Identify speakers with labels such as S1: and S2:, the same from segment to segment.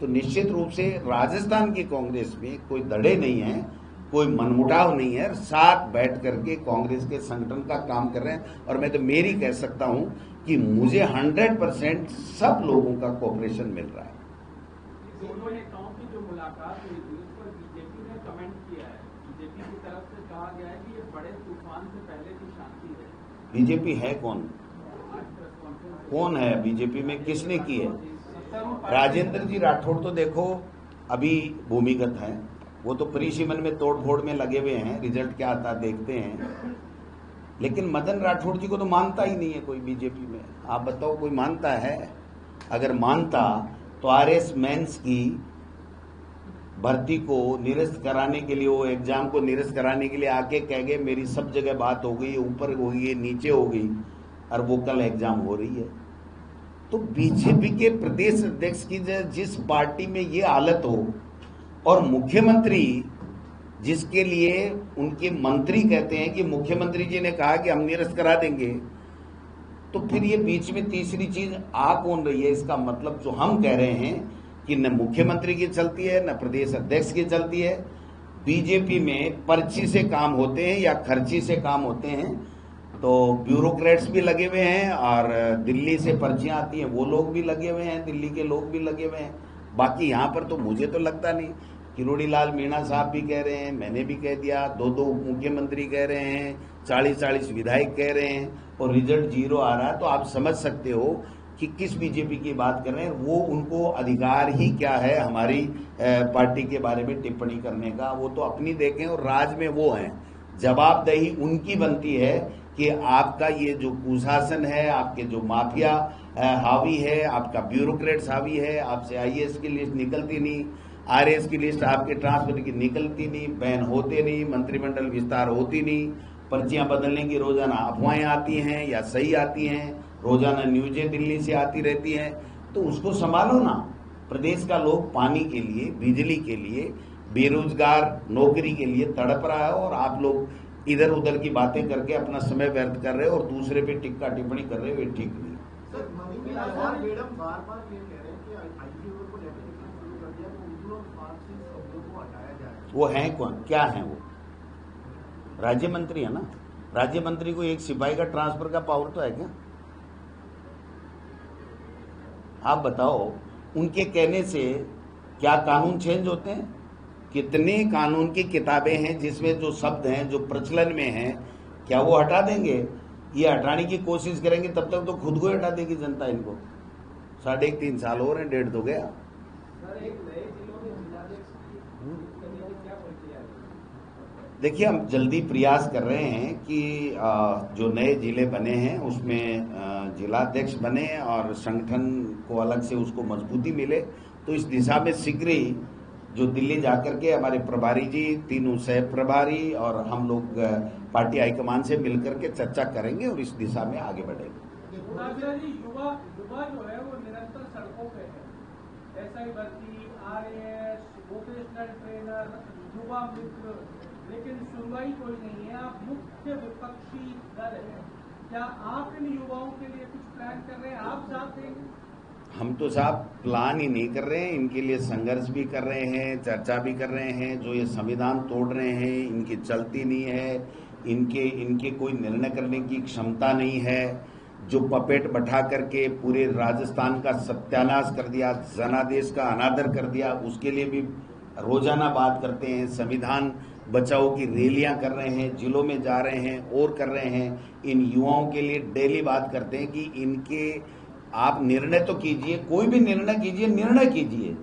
S1: तो निश्चित रूप से राजस्थान की कांग्रेस में कोई दड़े नहीं है, कोई मनमुटाव नहीं है, साथ बैठ करके कांग्रेस के संगठन का काम कर रहे हैं। और मैं तो मेरी कह सकता हूं कि मुझे 100% सब लोगों का कोऑपरेशन मिल रहा है।
S2: दोनों नेताओं की जो मुलाकात हुई थी उस पर बीजेपी ने कमेंट किया है, बीजेपी की तरफ से कहा गया है कि ये बड़े तूफान से पहले की शांति है।
S1: बीजेपी है कौन? कौन है बीजेपी में? किसने की है? राजेंद्र जी राठौड़ तो देखो अभी भूमिगत है, वो तो परिसीमन में तोड़फोड़ में लगे हुए हैं, रिजल्ट क्या आता देखते हैं। लेकिन मदन राठौड़ जी को तो मानता ही नहीं है कोई बीजेपी में। आप बताओ कोई मानता है? अगर मानता तो आरएस मेंस की भर्ती को निरस्त कराने के लिए, वो एग्जाम को निरस्त कराने के लिए आके कह गए मेरी सब जगह बात हो गई, ऊपर हो गई, नीचे हो गई, और वो कल एग्जाम हो रही है। तो बीजेपी के प्रदेश अध्यक्ष की जिस पार्टी में ये हालत हो और मुख्यमंत्री जिसके लिए उनके मंत्री कहते हैं कि मुख्यमंत्री जी ने कहा कि हम निरस्त करा देंगे, तो फिर ये बीच में तीसरी चीज आ कौन रही है? इसका मतलब जो हम कह रहे हैं कि न मुख्यमंत्री की चलती है न प्रदेश अध्यक्ष की चलती है। बीजेपी में पर्ची से काम होते हैं या खर्ची से काम होते हैं, तो ब्यूरोक्रेट्स भी लगे हुए हैं और दिल्ली से पर्चियां आती हैं वो लोग भी लगे हुए हैं, दिल्ली के लोग भी लगे हुए हैं। बाकी यहाँ पर तो मुझे तो लगता नहीं। किरोड़ी लाल मीणा साहब भी कह रहे हैं, मैंने भी कह दिया, दो उप मुख्यमंत्री कह रहे हैं, 40 विधायक कह रहे हैं, और रिजल्ट 0 आ रहा है। तो आप समझ सकते हो कि किस बीजेपी की बात कर रहे हैं। वो उनको अधिकार ही क्या है हमारी पार्टी के बारे में टिप्पणी करने का? वो तो अपनी देखें, और राज में वो हैं, जवाबदेही उनकी बनती है कि आपका ये जो कुशासन है, आपके जो माफिया हावी है, आपका ब्यूरोक्रेट्स हावी है, आपसे आईएएस की लिस्ट निकलती नहीं, आरएएस की लिस्ट आपके ट्रांसफर की निकलती नहीं, बैन होते नहीं, मंत्रिमंडल विस्तार होती नहीं, पर्चियां बदलने की रोजाना अफवाहें आती हैं या सही आती हैं, रोजाना न्यूजें दिल्ली से आती रहती हैं। तो उसको संभालो ना। प्रदेश का लोग पानी के लिए, बिजली के लिए, बेरोजगार नौकरी के लिए तड़प रहा है, और आप लोग इधर उधर की बातें करके अपना समय व्यर्थ कर रहे हो और दूसरे पे टिक्का टिप्पणी कर रहे हो, ये ठीक नहीं।
S3: मैडम बार-बार ये कह रहे हैं कि आईजीओ को डेफिनेशन शुरू कर दिया, तो उर्दू और फारसी शब्दों को हटाया जाए।
S1: वो हैं कौन? क्या है वो? राज्य मंत्री है ना। राज्य मंत्री को एक सिपाही का ट्रांसफर का पावर तो है क्या? आप बताओ, उनके कहने से क्या कानून चेंज होते हैं? कितने कानून की किताबें हैं जिसमें जो शब्द हैं जो प्रचलन में हैं, क्या वो हटा देंगे? ये हटाने की कोशिश करेंगे तब तक तो खुद को हटा देगी जनता इनको। 3.5 साल हो रहे हैं, 1.5 तो गया। देखिए, हम जल्दी प्रयास कर रहे हैं कि जो नए जिले बने हैं उसमें जिलाध्यक्ष बने और संगठन को अलग से उसको मजबूती मिले। तो इस दिशा में शीघ्र ही जो दिल्ली जाकर के हमारे प्रभारी जी, तीनों सह प्रभारी और हम लोग पार्टी हाईकमान से मिलकर के चर्चा करेंगे और इस दिशा में आगे बढ़ेंगे।
S2: युवा जो है वो निरंतर सड़कों पे है, एसआई भर्ती, आरएएस, वोकेशनल ट्रेनर, युवा मित्र, लेकिन सुनवाई कोई नहीं है। आप मुख्य विपक्षी दल है, क्या आप इन युवाओं के लिए कुछ प्लान कर रहे हैं? आप साथ देंगे?
S1: हम तो साहब प्लान ही नहीं कर रहे हैं, इनके लिए संघर्ष भी कर रहे हैं, चर्चा भी कर रहे हैं। जो ये संविधान तोड़ रहे हैं, इनकी चलती नहीं है, इनके कोई निर्णय करने की क्षमता नहीं है। जो पपेट बैठा करके पूरे राजस्थान का सत्यानाश कर दिया, जनादेश का अनादर कर दिया, उसके लिए भी रोजाना बात करते हैं। संविधान बचाओ की रैलियां कर रहे हैं, जिलों में जा रहे हैं और कर रहे हैं। इन युवाओं के लिए डेली बात करते हैं कि इनके आप निर्णय तो कीजिए, कोई भी निर्णय कीजिए, निर्णय कीजिए।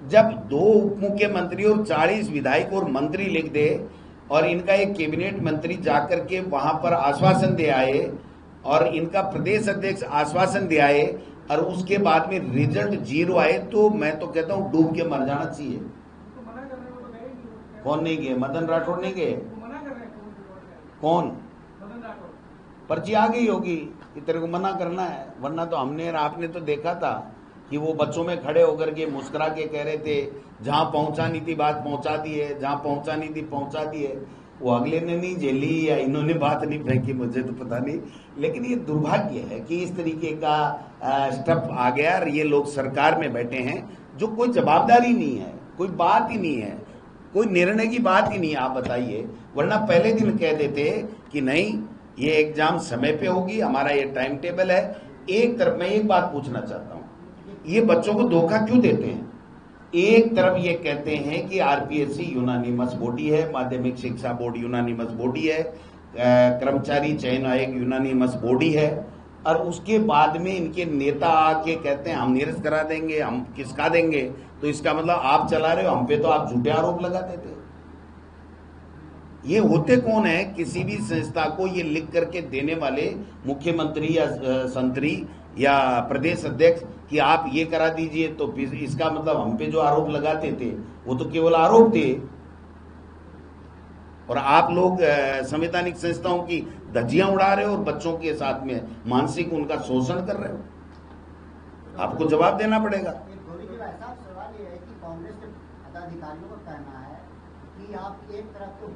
S1: जब 2 उप मुख्यमंत्री और 40 विधायक और मंत्री लिख दे और इनका एक कैबिनेट मंत्री जाकर के वहां पर आश्वासन दे आए और इनका प्रदेश अध्यक्ष आश्वासन दे आए और उसके बाद में रिजल्ट 0 आए, तो मैं तो कहता हूं डूब के मर जाना चाहिए। कौन नहीं गए? मदन राठौड़ नहीं गए? कौन? पर्ची आ गई होगी कि तेरे को मना करना है, वरना तो हमने और आपने तो देखा था कि वो बच्चों में खड़े होकर के मुस्कुरा के कह रहे थे जहां पहुंचानी थी बात पहुंचा दी है, जहां पहुंचानी थी पहुंचा दी है। वो अगले ने नहीं झेली या इन्होंने बात नहीं फेंकी, मुझे तो पता नहीं। लेकिन ये दुर्भाग्य है कि इस तरीके का स्टेप आ गया और ये लोग सरकार में बैठे हैं जो कोई जवाबदारी नहीं है, कोई बात ही नहीं है, कोई निर्णय की बात ही नहीं है। आप बताइए, वरना पहले दिन कह देते कि नहीं ये एग्जाम समय पे होगी, हमारा ये टाइम टेबल है। एक तरफ मैं एक बात पूछना चाहता हूं, ये बच्चों को धोखा क्यों देते हैं? एक तरफ ये कहते हैं कि आरपीएससी यूनानिमस बॉडी है, माध्यमिक शिक्षा बोर्ड यूनानिमस बॉडी है, कर्मचारी चयन आयोग यूनानिमस बॉडी है, और उसके बाद में इनके नेता आके कहते हैं हम निरस्त करा देंगे, हम किसका देंगे। तो इसका मतलब आप चला रहे हो, हम पे तो आप झूठे आरोप लगा देते। ये होते कौन है? किसी भी संस्था को ये लिख करके देने वाले मुख्यमंत्री या संतरी या प्रदेश अध्यक्ष कि आप ये करा दीजिए, तो इसका मतलब हम पे जो आरोप लगाते थे वो तो केवल आरोप थे, और आप लोग संवैधानिक संस्थाओं की धज्जियां उड़ा रहे हो और बच्चों के साथ में मानसिक उनका शोषण कर रहे हो। आपको जवाब देना पड़ेगा।
S4: सवाल ये है कि कांग्रेस के पदाधिकारियों का कहना है कि आप एक तरफ तो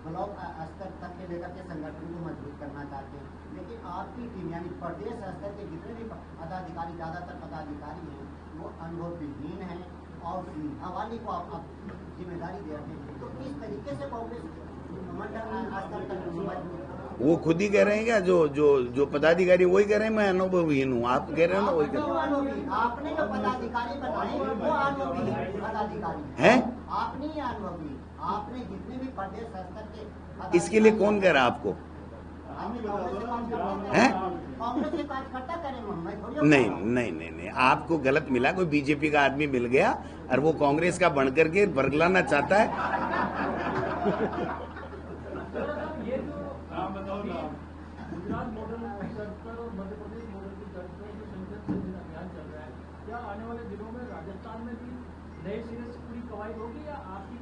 S4: ब्लॉक स्तर तक के लेकर के संगठन को मजबूत करना चाहते हैं, लेकिन आपकी टीम यानी प्रदेश स्तर के जितने भी पदाधिकारी, ज्यादातर पदाधिकारी हैं वो अनुभवहीन हैं और हवाली को आप जिम्मेदारी दे रहे हैं। तो इस तरीके से कांग्रेस
S1: वो खुद ही कह रहे हैं क्या? जो पदाधिकारी वही कह रहे हैं मैं अनुभवहीन हूँ, आप कह रहे हो ना वही कह रहे हैं।
S4: आपने जो पदाधिकारी बनाए वो अनुभवी पदाधिकारी
S1: हैं,
S4: आपने ही अनुभवी, आपने जितने भी प्रदेश स्तर के
S1: इसके लिए कौन कह रहा है आपको? हैं?
S4: कांग्रेस के कार्यकर्ता करें।
S1: नहीं नहीं नहीं नहीं, आपको गलत मिला, कोई बीजेपी का आदमी मिल गया और वो कांग्रेस का बन करके बरगलाना चाहता है।
S2: ये जो गुजरात मॉडल तर्ज पर और मध्य प्रदेश मॉडल की तर्ज पर जो संसद से अभियान चल रहा है, क्या आने वाले दिनों में राजस्थान में भी नए सिरे से पूरी कवायद होगी या आपकी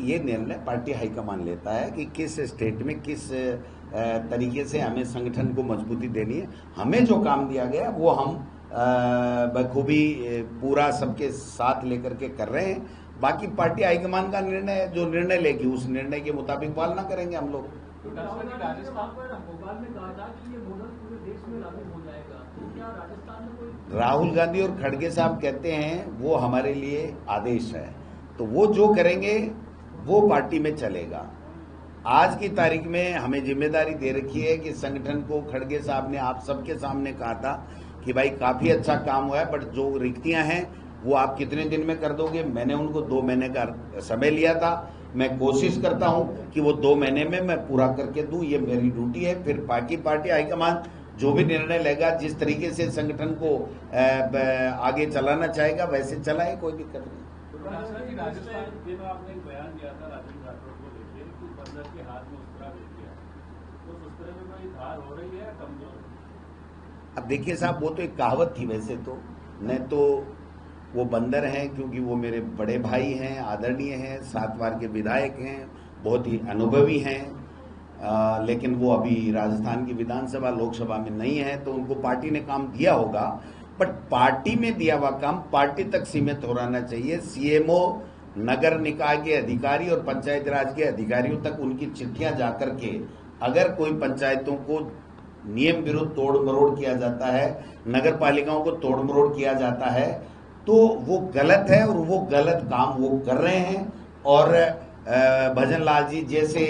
S1: ये निर्णय पार्टी हाईकमान लेता है कि किस स्टेट में किस तरीके से हमें संगठन को मजबूती देनी है। हमें जो काम दिया गया वो हम बखूबी पूरा सबके साथ लेकर के कर रहे हैं। बाकी पार्टी हाईकमान का निर्णय, जो निर्णय लेगी उस निर्णय के मुताबिक पालना करेंगे हम लोग।
S2: राजस्थान पर भोपाल में कहा था कि ये मॉडल पूरे देश में लागू हो जाएगा, तो क्या राजस्थान में कोई?
S1: राहुल गांधी और खड़गे साहब कहते हैं वो हमारे लिए आदेश है, तो वो जो करेंगे वो पार्टी में चलेगा। आज की तारीख में हमें जिम्मेदारी दे रखी है कि संगठन को, खड़गे साहब ने आप सबके सामने कहा था कि भाई काफी अच्छा काम हुआ है, बट जो रिक्तियां हैं वो आप कितने दिन में कर दोगे? मैंने उनको 2 महीने का समय लिया था। मैं कोशिश करता हूं कि वो 2 महीने में मैं पूरा करके दूं, ये मेरी ड्यूटी है। फिर बाकी पार्टी हाईकमान जो भी निर्णय लेगा, जिस तरीके से संगठन को आगे चलाना चाहेगा वैसे चलाए, कोई दिक्कत नहीं।
S5: राजस्थान में आपने एक बयान दिया था राजेंद्र राठौड़ को लेकर कि बंदर के हाथ में उस्तरा भेज दिया, तो उस्तरे में कोई धार हो रही है या कमजोर?
S1: अब देखिए साहब, वो तो एक कहावत थी वैसे तो, नहीं तो वो बंदर हैं क्योंकि वो मेरे बड़े भाई हैं, आदरणीय हैं, 7 बार के विधायक हैं, बहुत ही अनुभवी हैं, लेकिन वो अभी राजस्थान की विधानसभा लोकसभा में नहीं है, तो उनको पार्टी ने काम दिया होगा। बट पार्टी में दिया हुआ काम पार्टी तक सीमित हो रहना चाहिए। सीएमओ, नगर निकाय के अधिकारी और पंचायत राज के अधिकारियों तक उनकी चिट्ठियां जाकर के अगर कोई पंचायतों को नियम विरुद्ध तोड़ मरोड़ किया जाता है, नगर पालिकाओं को तोड़ मरोड़ किया जाता है, तो वो गलत है और वो गलत काम वो कर रहे हैं। और भजन लाल जी जैसे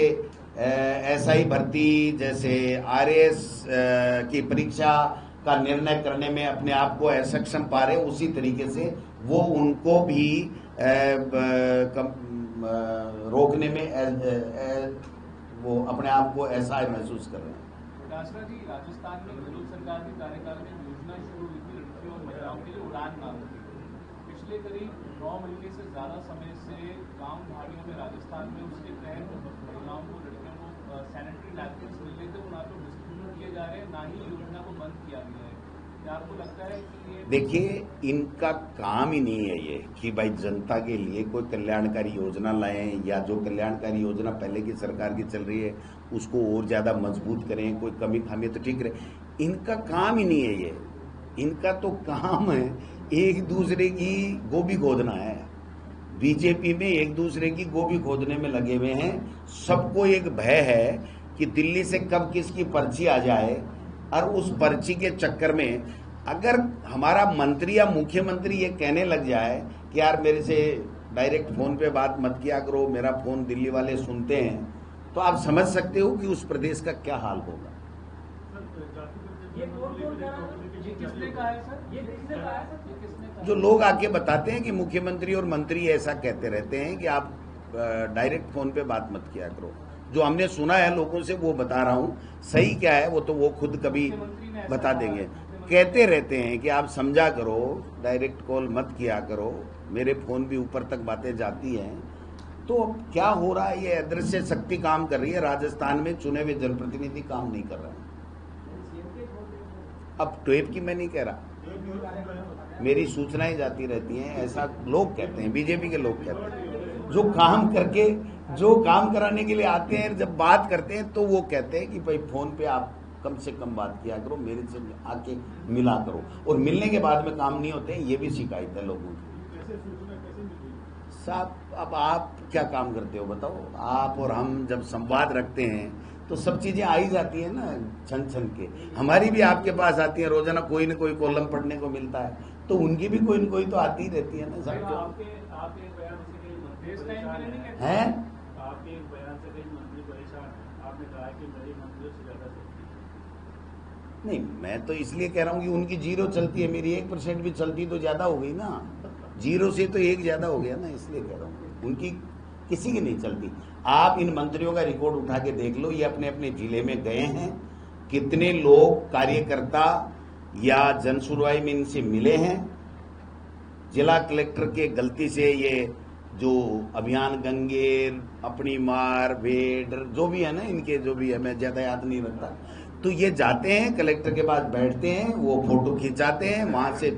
S1: एसआई भर्ती, जैसे आरएएस की परीक्षा का निर्णय करने में अपने आप को असक्षम पा रहे, उसी तरीके से वो उनको भी रोकने में वो अपने आप को ऐसा महसूस कर रहे हैं।
S5: डासरा जी, राजस्थान में गहलोत सरकार के कार्यकाल में योजना शुरू हुई थी लड़कियों और महिलाओं के लिए उड़ान नाम की। पिछले करीब 9 महीने से ज्यादा समय से गांव भाड़ियों में राजस्थान में उसके तहत महिलाओं को, लड़कियों को सैनिटरी नैपकिन्स मिल रहे थे, वो ना तो डिस्ट्रीब्यूट किए जा रहे हैं, ना ही योजना को बंद किया गया है। क्या आपको लगता है कि ये, देखिए,
S1: इनका काम ही नहीं है ये कि भाई जनता के लिए कोई कल्याणकारी योजना लाएं या जो कल्याणकारी योजना पहले की सरकार की चल रही है उसको और ज्यादा मजबूत करें, कोई कमी खामी तो ठीक रहे। इनका काम ही नहीं है ये। इनका तो काम है एक दूसरे की गोभी खोदना है। बीजेपी में एक दूसरे की गोभी खोदने में लगे हुए हैं। सबको एक भय है कि दिल्ली से कब किसकी पर्ची आ जाए, और उस पर्ची के चक्कर में अगर हमारा मंत्री या मुख्यमंत्री ये कहने लग जाए कि यार मेरे से डायरेक्ट फोन पे बात मत किया करो, मेरा फोन दिल्ली वाले सुनते हैं, तो आप समझ सकते हो कि उस प्रदेश का क्या हाल होगा।
S5: ये किसने कहा है सर? ये किसने कहा है सर? ये किसने कहा?
S1: जो लोग आके बताते हैं कि मुख्यमंत्री और मंत्री ऐसा कहते रहते हैं कि आप डायरेक्ट फोन पे बात मत किया करो। जो हमने सुना है लोगों से वो बता रहा हूँ, सही क्या है वो तो वो खुद कभी बता देंगे। कहते रहते हैं कि आप समझा करो, डायरेक्ट कॉल मत किया करो, मेरे फोन भी ऊपर तक बातें जाती हैं। तो क्या हो रहा है, ये अदृश्य शक्ति काम कर रही है। राजस्थान में चुने हुए जनप्रतिनिधि काम नहीं कर रहे हैं। अब टेप की मैं नहीं कह रहा, मेरी सूचनाएं जाती रहती हैं, ऐसा लोग कहते हैं, बीजेपी के लोग कहते हैं। जो काम करके, जो काम कराने के लिए आते हैं, जब बात करते हैं तो वो कहते हैं कि भाई फोन पे आप कम से कम बात किया करो, मेरे से आके मिला करो, और मिलने के बाद में काम नहीं होते हैं, ये भी शिकायत है लोगों की। साहब अब आप क्या काम करते हो बताओ? आप और हम जब संवाद रखते हैं तो सब चीजें आ ही जाती है ना, छन छन के। हमारी भी आपके पास आती है, रोजाना कोई न कोई कॉलम पढ़ने को मिलता है, तो उनकी भी कोई न कोई तो आती ही रहती है ना सबको। हैं?
S6: आपके एक बयान से कई मंत्री परेशान हैं। आपने कहा कि मेरी मंत्रियों से ज्यादा
S1: नहीं, मैं तो इसलिए कह रहा हूँ कि उनकी 0 चलती है, मेरी 1% भी चलती तो ज्यादा हो गई ना। 0 से तो 1 ज्यादा हो गया ना, इसलिए कह रहा हूँ। उनकी किसी की नहीं चलती। आप इन मंत्रियों का रिकॉर्ड उठा के देख लो, ये अपने अपने जिले में गए हैं, कितने लोग कार्यकर्ता या जन सुनवाई में इनसे मिले हैं। जिला कलेक्टर के गलती से ये जो अभियान गंगेर, अपनी मार, भेड़, जो भी है ना इनके, जो भी है, मैं ज्यादा याद नहीं रखता, तो ये जाते हैं कलेक्टर के पास बैठते हैं, वो फोटो खिंचाते हैं, वहां से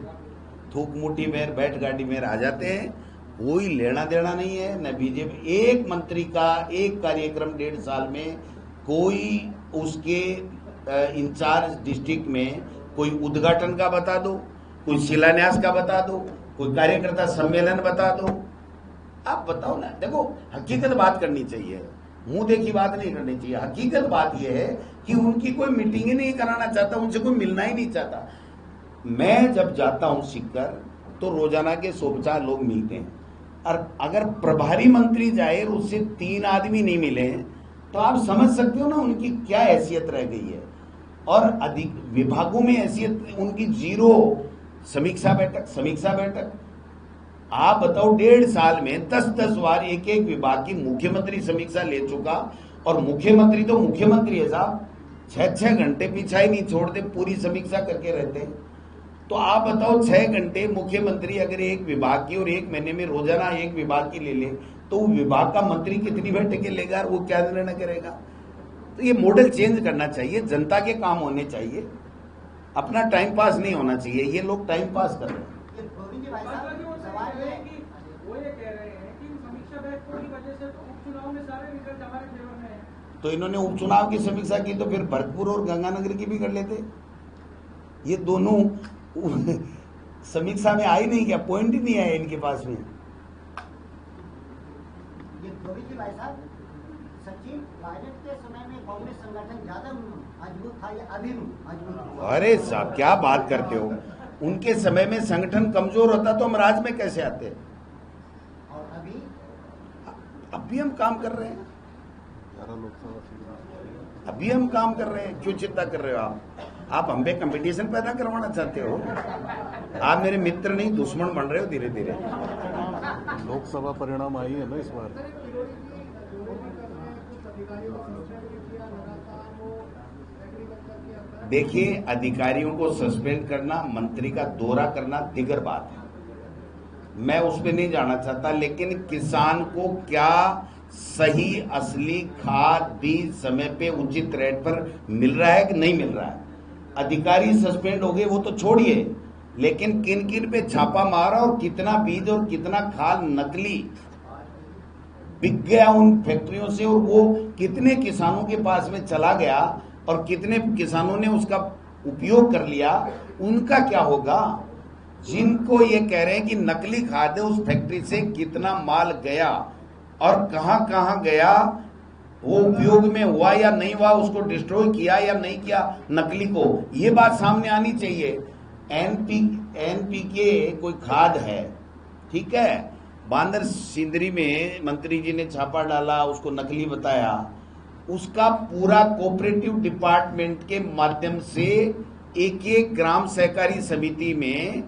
S1: थूक मुट्ठी में बैठ गाड़ी में आ जाते हैं। कोई लेना देना नहीं है न बीजेपी। एक मंत्री का एक कार्यक्रम 1.5 साल में, कोई उसके इंचार्ज डिस्ट्रिक्ट में कोई उद्घाटन का बता दो, कोई शिलान्यास का बता दो, कोई कार्यकर्ता सम्मेलन बता दो। आप बताओ ना। देखो, हकीकत बात करनी चाहिए, मुंह देखी बात नहीं करनी चाहिए। हकीकत बात यह है कि उनकी कोई मीटिंग ही नहीं कराना चाहता, उनसे कोई मिलना ही नहीं चाहता। मैं जब जाता हूं सीकर तो रोजाना के 150 लोग मिलते हैं, और अगर प्रभारी मंत्री जाए और उससे 3 आदमी नहीं मिले तो आप समझ सकते हो ना उनकी क्या हैसियत रह गई है। और अधिक विभागों में हैसियत उनकी 0। समीक्षा बैठक आप बताओ, 1.5 साल में 10-10 बार एक विभाग की मुख्यमंत्री समीक्षा ले चुका, और मुख्यमंत्री तो मुख्यमंत्री है साहब, 6-6 घंटे पीछा ही नहीं छोड़ते, पूरी समीक्षा करके रहते हैं। तो आप बताओ, 6 घंटे मुख्यमंत्री अगर एक विभाग की और 1 महीने में रोजाना एक विभाग की ले ले, तो विभाग का मंत्री कितनी बैठकें लेगा और वो क्या निर्णय करेगा? तो ये मॉडल चेंज करना चाहिए, जनता के काम होने चाहिए, अपना टाइम पास नहीं होना चाहिए। ये लोग टाइम पास कर रहे हैं।
S2: वो ये कह रहे हैं कि समीक्षा बैठकों की वजह से उपचुनाव में सारे रिजल्ट हमारे फेवर में है।
S1: तो इन्होंने उपचुनाव की समीक्षा की तो फिर भरतपुर और गंगानगर की भी कर लेते। ये दोनों समीक्षा में आई नहीं, क्या पॉइंट ही नहीं आया इनके पास में।
S4: ये गोविंद जी भाई साहब, सचिन पायलट के समय में कांग्रेस संगठन ज्यादा मजबूत था या अभी मजबूत?
S1: अरे साहब क्या बात करते हो, उनके समय में संगठन कमजोर होता तो हम राज में कैसे आते?
S4: और
S1: अभी हम काम कर रहे हैं, अभी हम काम कर रहे हैं। क्यों चिंता कर रहे हो आप हम पे कंपटीशन पैदा करवाना चाहते हो? आप मेरे मित्र नहीं दुश्मन बन रहे हो धीरे धीरे।
S6: लोकसभा परिणाम आई है ना इस बार।
S1: देखिए, अधिकारियों को सस्पेंड करना, मंत्री का दौरा करना दिगर बात है, मैं उस पर नहीं जाना चाहता। लेकिन किसान को क्या सही असली खाद बीज समय पे उचित रेट पर मिल रहा है कि नहीं मिल रहा है? अधिकारी सस्पेंड हो गए वो तो छोड़िए, लेकिन किन किन पे छापा मारा और कितना बीज और कितना खाद नकली बिक गया उन फैक्ट्रियों से, और वो कितने किसानों के पास में चला गया और कितने किसानों ने उसका उपयोग कर लिया, उनका क्या होगा? जिनको ये कह रहे हैं कि नकली खाद है, उस फैक्ट्री से कितना माल गया और कहां कहां गया, वो उपयोग में हुआ या नहीं हुआ, उसको डिस्ट्रॉय किया या नहीं किया नकली को, ये बात सामने आनी चाहिए। एनपीके कोई खाद है, ठीक है। बांदर सिंदरी में मंत्री जी ने छापा डाला, उसको नकली बताया। उसका पूरा कोऑपरेटिव डिपार्टमेंट के माध्यम से एक एक ग्राम सहकारी समिति में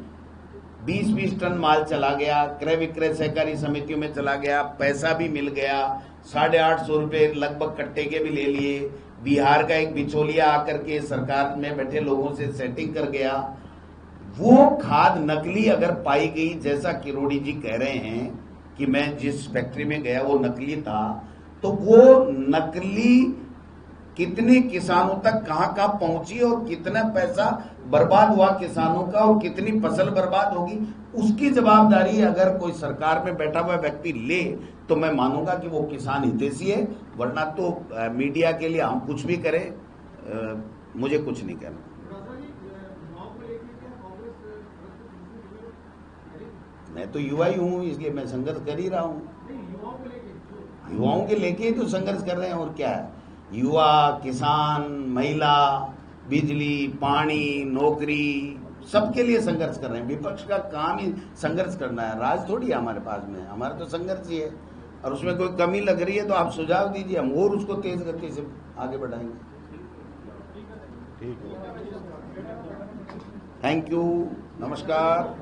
S1: 20-20 टन माल चला गया, क्रय विक्रय सहकारी समितियों में चला गया, पैसा भी मिल गया, 850 रुपए लगभग कट्टे के भी ले लिए। बिहार का एक बिचौलिया आकर के सरकार में बैठे लोगों से सेटिंग कर गया। वो खाद नकली अगर पाई गई, जैसा किरोड़ी जी कह रहे हैं कि मैं जिस फैक्ट्री में गया वो नकली था, तो वो नकली कितने किसानों तक कहां पहुंची और कितना पैसा बर्बाद हुआ किसानों का और कितनी फसल बर्बाद होगी, उसकी जवाबदारी अगर कोई सरकार में बैठा हुआ व्यक्ति ले तो मैं मानूंगा कि वो किसान हितैषी है। वरना तो मीडिया के लिए हम कुछ भी करें, मुझे कुछ नहीं कहना। मैं तो युवा ही हूं, इसलिए मैं संघर्ष कर ही रहा हूं। युवाओं के लेके ही तो संघर्ष कर रहे हैं, और क्या है। युवा, किसान, महिला, बिजली, पानी, नौकरी, सबके लिए संघर्ष कर रहे हैं। विपक्ष का काम ही संघर्ष करना है, राज थोड़ी है हमारे पास में, हमारा तो संघर्ष ही है। और उसमें कोई कमी लग रही है तो आप सुझाव दीजिए, हम और उसको तेज गति से आगे बढ़ाएंगे। ठीक है, थैंक यू, नमस्कार।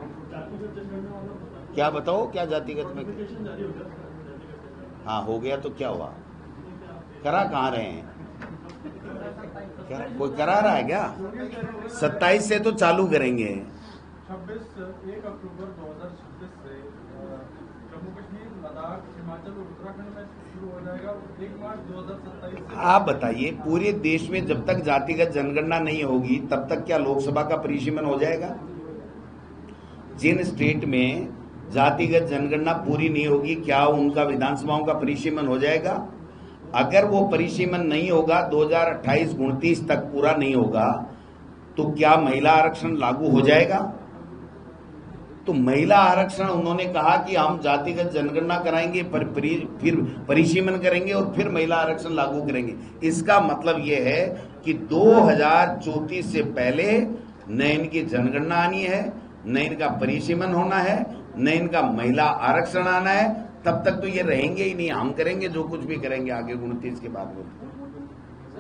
S1: क्या बताओ, क्या जातिगत में? हाँ, हो गया तो क्या हुआ? करा कहाँ रहे हैं? क्या कोई करा रहा है क्या? 27 से तो चालू करेंगे।
S2: 1 अक्टूबर 2026 से जम्मू कश्मीर, लद्दाख, हिमाचल और उत्तराखंड में शुरू हो जाएगा। 1 मार्च 2027 से। आप
S1: बताइए, पूरे देश में जब तक जातिगत जनगणना नहीं होगी तब तक क्या लोकसभा का परिसीमन हो जाएगा? जिन स्टेट में जातिगत जनगणना पूरी नहीं होगी, क्या उनका विधानसभाओं का परिसीमन हो जाएगा? अगर वो परिसीमन नहीं होगा, 2028-29 तक पूरा नहीं होगा, तो क्या महिला आरक्षण लागू हो जाएगा? तो महिला आरक्षण उन्होंने कहा कि हम जातिगत जनगणना कराएंगे, फिर परिसीमन करेंगे और फिर महिला आरक्षण लागू करेंगे। इसका मतलब यह है कि 2034 से पहले न इनकी जनगणना आनी है, न इनका परिसीमन होना है, न इनका महिला आरक्षण आना है। तब तक तो ये रहेंगे ही नहीं। हम करेंगे जो कुछ भी करेंगे आगे 29 के बाद में।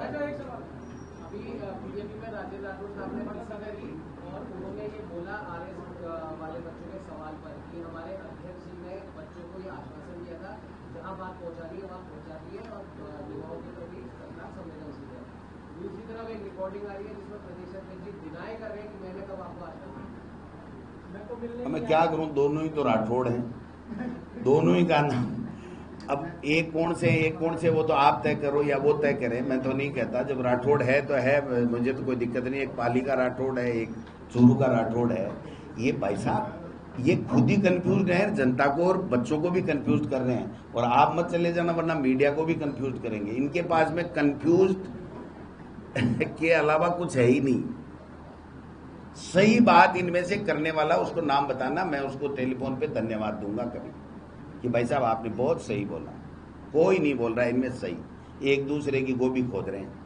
S7: अभी बीजेपी में राजेंद्र राठौर साहब ने टीका करी और उन्होंने ये बोला आरएस वाले बच्चों के सवाल पर कि हमारे अध्यक्ष जी ने बच्चों को ये आश्वासन दिया था, जहां बात पहुंचानी है वहां पहुंचा दी है और युवाओं के प्रति सरकार संवेदनशील है। दूसरी तरफ एक रिकॉर्डिंग आ रही है जिसमें प्रदेश अध्यक्ष जी डिनाई कर रहे हैं कि मैंने कब आपको आश्वासन दिया।
S1: मैं क्या करूं, दोनों ही तो राठौड़ हैं, दोनों ही का नाम। अब एक कौन से वो तो आप तय करो या वो तय करें, मैं तो नहीं कहता। जब राठौड़ है तो है, मुझे तो कोई दिक्कत नहीं। एक पाली का राठौड़ है, एक चूरू का राठौड़ है। ये भाई साहब ये खुद ही कंफ्यूज है, जनता को और बच्चों को भी कंफ्यूज कर रहे हैं। और आप मत चले जाना, वरना मीडिया को भी कंफ्यूज करेंगे। इनके पास में कंफ्यूज के अलावा कुछ है ही नहीं। सही बात इनमें से करने वाला उसको नाम बताना, मैं उसको टेलीफोन पे धन्यवाद दूंगा कभी कि भाई साहब आपने बहुत सही बोला। कोई नहीं बोल रहा इनमें सही, एक दूसरे की गोभी खोद रहे हैं।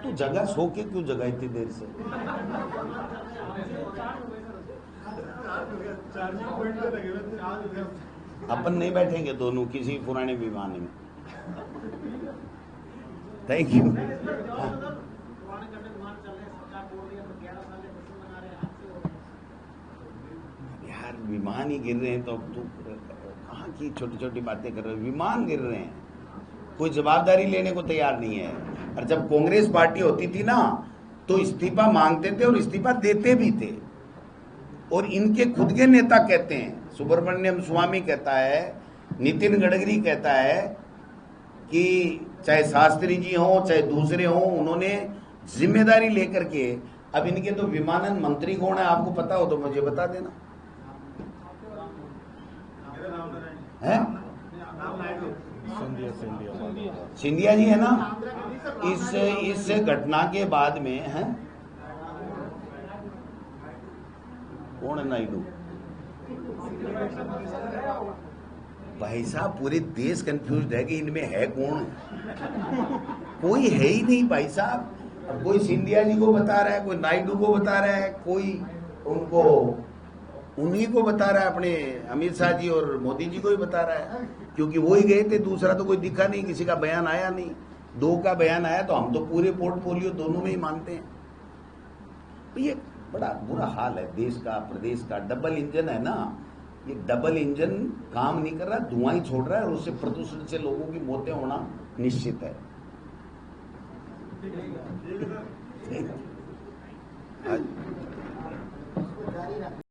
S1: तो जगह सो के क्यों जगह इतनी देर से? अपन नहीं बैठेंगे दोनों किसी पुराने विमान में। Thank you. यार विमान ही गिर रहे हैं तो अब तो कहाँ की छोटी छोटी बातें कर रहे हो? विमान गिर रहे हैं, कोई जवाबदारी लेने को तैयार नहीं है। और जब कांग्रेस पार्टी होती थी ना तो इस्तीफा मांगते थे और इस्तीफा देते भी थे। और इनके खुद के नेता कहते हैं, सुब्रमण्यम स्वामी कहता है, नितिन गडकरी कहता है कि चाहे शास्त्री जी हों चाहे दूसरे हों, उन्होंने जिम्मेदारी लेकर के। अब इनके तो विमानन मंत्री कौन है आपको पता हो तो मुझे बता देना है। सिंधिया जी है ना। इस घटना के बाद में है कौन है? नायडू। भाई साहब पूरे देश कंफ्यूज है कि इनमें है कौन? कोई है ही नहीं भाई साहब। अब कोई सिंधिया जी को बता रहा है, कोई नायडू को बता रहा है, कोई उनको उन्हीं को बता रहा है, अपने अमित शाह जी और मोदी जी को ही बता रहा है, क्योंकि वो ही गए थे, दूसरा तो कोई दिखा नहीं, किसी का बयान आया नहीं। 2 का बयान आया तो हम तो पूरे पोर्टफोलियो दोनों में ही मानते हैं। तो ये बड़ा बुरा हाल है देश का, प्रदेश का। डबल इंजन है ना, ये डबल इंजन काम नहीं कर रहा, धुआं ही छोड़ रहा है और उससे प्रदूषण से लोगों की मौतें होना निश्चित है।
S4: जारी रख